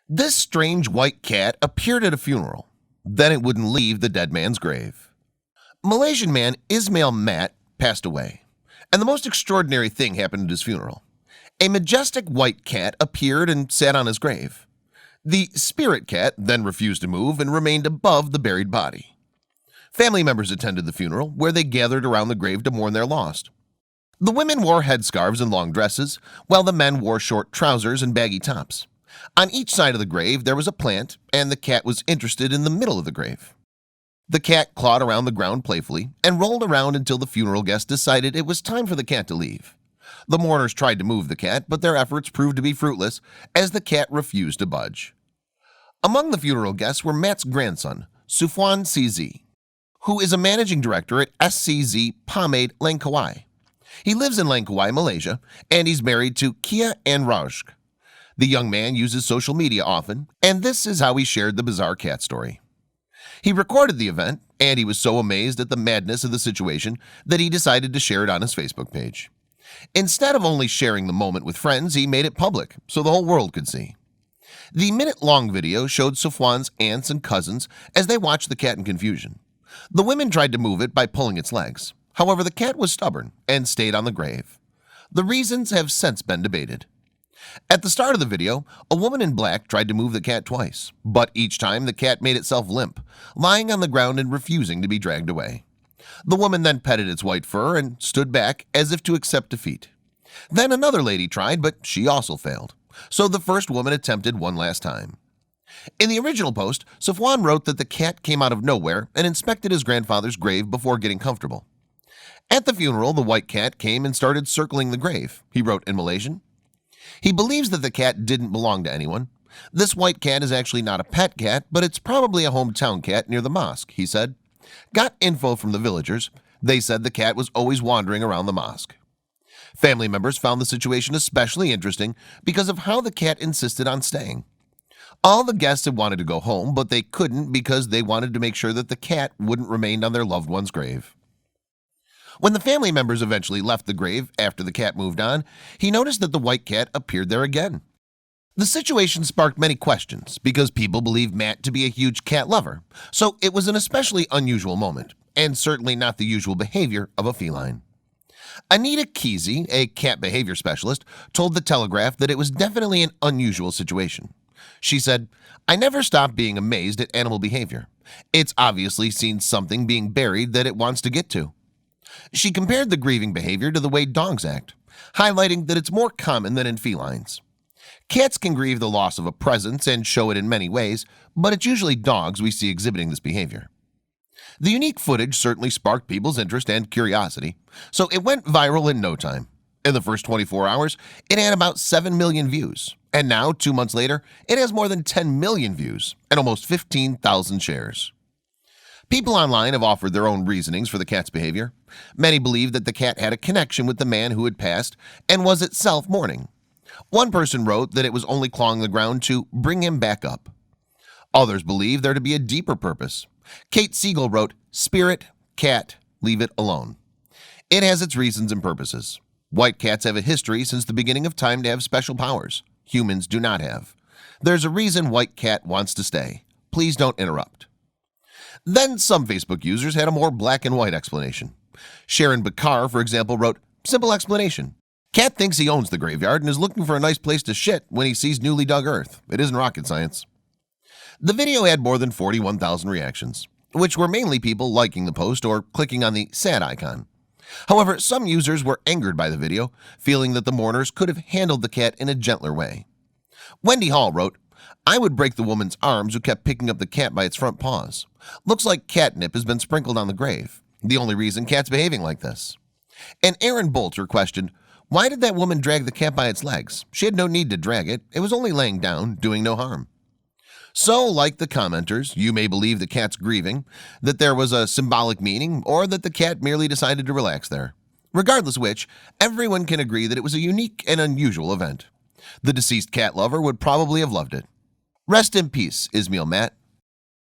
This strange white cat appeared at a funeral. Then it wouldn't leave the dead man's grave. Malaysian man Ismail Mat passed away, and the most extraordinary thing happened at his funeral. A majestic white cat appeared and sat on his grave. The spirit cat then refused to move and remained above the buried body. Family members attended the funeral, where they gathered around the grave to mourn their lost. The women wore headscarves and long dresses, while the men wore short trousers and baggy tops. On each side of the grave there was a plant, and the cat was interested in the middle of the grave. The cat clawed around the ground playfully and rolled around until the funeral guests decided it was time for the cat to leave. The mourners tried to move the cat, but their efforts proved to be fruitless, as the cat refused to budge. Among the funeral guests were Matt's grandson, Sufwan CZ, who is a managing director at SCZ Pomade Langkawi. He lives in Langkawi, Malaysia, and he's married to Kia and Rajk. The young man uses social media often, and this is how he shared the bizarre cat story. He recorded the event, and he was so amazed at the madness of the situation that he decided to share it on his Facebook page. Instead of only sharing the moment with friends, he made it public so the whole world could see. The minute-long video showed Sufwan's aunts and cousins as they watched the cat in confusion. The women tried to move it by pulling its legs. However, the cat was stubborn and stayed on the grave. The reasons have since been debated. At the start of the video, a woman in black tried to move the cat twice, but each time the cat made itself limp, lying on the ground and refusing to be dragged away. The woman then petted its white fur and stood back as if to accept defeat. Then another lady tried, but she also failed, so the first woman attempted one last time. In the original post, Safwan wrote that the cat came out of nowhere and inspected his grandfather's grave before getting comfortable. At the funeral, the white cat came and started circling the grave, he wrote in Malaysian. He believes that the cat didn't belong to anyone. This white cat is actually not a pet cat, but it's probably a hometown cat near the mosque, he said. Got info from the villagers. They said the cat was always wandering around the mosque. Family members found the situation especially interesting because of how the cat insisted on staying. All the guests had wanted to go home, but they couldn't because they wanted to make sure that the cat wouldn't remain on their loved one's grave. When the family members eventually left the grave after the cat moved on, he noticed that the white cat appeared there again. The situation sparked many questions because people believe Matt to be a huge cat lover, so it was an especially unusual moment, and certainly not the usual behavior of a feline. Anita Kesey, a cat behavior specialist, told The Telegraph that it was definitely an unusual situation. She said, "I never stop being amazed at animal behavior. It's obviously seen something being buried that it wants to get to." She compared the grieving behavior to the way dogs act, highlighting that it's more common than in felines. Cats can grieve the loss of a presence and show it in many ways, but it's usually dogs we see exhibiting this behavior. The unique footage certainly sparked people's interest and curiosity, so it went viral in no time. In the first 24 hours, it had about 7 million views, and now, 2 months later, it has more than 10 million views and almost 15,000 shares. People online have offered their own reasonings for the cat's behavior. Many believe that the cat had a connection with the man who had passed and was itself mourning. One person wrote that it was only clawing the ground to bring him back up. Others believe there to be a deeper purpose. Kate Siegel wrote, "Spirit, cat, leave it alone." It has its reasons and purposes. White cats have a history since the beginning of time to have special powers. Humans do not have. There's a reason white cat wants to stay. Please don't interrupt. Then some Facebook users had a more black and white explanation. Sharon Bakar, for example, wrote, "Simple explanation. Cat thinks he owns the graveyard and is looking for a nice place to shit when he sees newly dug earth. It isn't rocket science." The video had more than 41,000 reactions, which were mainly people liking the post or clicking on the sad icon. However, some users were angered by the video, feeling that the mourners could have handled the cat in a gentler way. Wendy Hall wrote, "I would break the woman's arms who kept picking up the cat by its front paws. Looks like catnip has been sprinkled on the grave. The only reason cat's behaving like this." And Aaron Bolter questioned, "Why did that woman drag the cat by its legs? She had no need to drag it. It was only laying down, doing no harm." So, like the commenters, you may believe the cat's grieving, that there was a symbolic meaning, or that the cat merely decided to relax there. Regardless which, everyone can agree that it was a unique and unusual event. The deceased cat lover would probably have loved it. Rest in peace, Ismail Mat.